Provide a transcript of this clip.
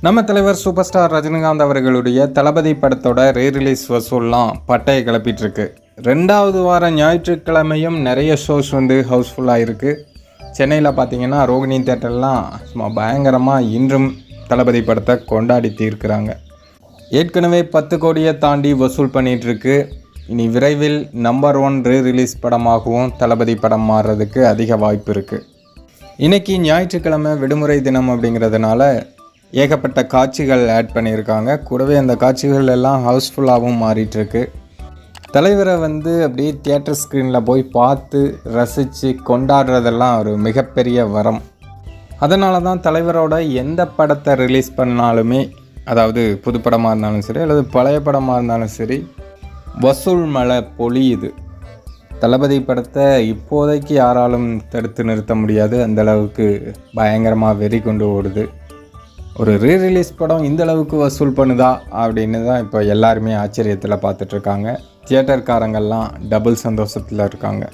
நம்ம தலைவர் super star Rajinikanth அவர்களுடைய தளபதி படத்தோட ரீரிலீஸ் வசூல்லாம் பட்டையை கிளப்பிட்டுருக்கு. 2வது வாரம் ஞாயிற்றுக்கிழமையும் நிறைய ஷோஸ் ஹவுஸ்ஃபுல்லாக இருக்குது. சென்னையில் பார்த்தீங்கன்னா ரோகிணி தேட்டர்லாம் சும்மா பயங்கரமாக இன்றும் தளபதி படத்தை கொண்டாடி தீர்க்கிறாங்க. ஏற்கனவே 10 கோடியை தாண்டி வசூல் பண்ணிகிட்ருக்கு. இனி விரைவில் நம்பர் 1 ரீரிலீஸ் படமாகவும் தளபதி படம் மாறுறதுக்கு அதிக வாய்ப்பு இருக்குது. இன்றைக்கி ஞாயிற்றுக்கிழமை விடுமுறை தினம் அப்படிங்கிறதுனால ஏகப்பட்ட காட்சிகள் ஆட் பண்ணியிருக்காங்க. கூடவே அந்த காட்சிகள் எல்லாம் ஹவுஸ்ஃபுல்லாகவும் மாறிட்டுருக்கு. தலைவரை அப்படியே தியேட்டர் ஸ்க்ரீனில் போய் பார்த்து ரசித்து கொண்டாடுறதெல்லாம் ஒரு மிகப்பெரிய வரம். அதனால தான் தலைவரோட எந்த படத்தை ரிலீஸ் பண்ணாலுமே, அதாவது புது படமாக இருந்தாலும் சரி அல்லது பழைய படமாக இருந்தாலும் சரி, வசூல் மழை பொழியுது. தளபதி படத்தை இப்போதைக்கு யாராலும் தடுத்து நிறுத்த முடியாது. அந்தளவுக்கு பயங்கரமாக வெறி கொண்டு ஓடுது. ஒரு ரீரிலீஸ் படம் இந்த அளவுக்கு வசூல் பண்ணுதா அப்படின்னு தான் இப்போ எல்லாருமே ஆச்சரியத்தில் பார்த்துட்ருக்காங்க. தியேட்டர்காரங்கள்லாம் டபுள் சந்தோஷத்தில் இருக்காங்க.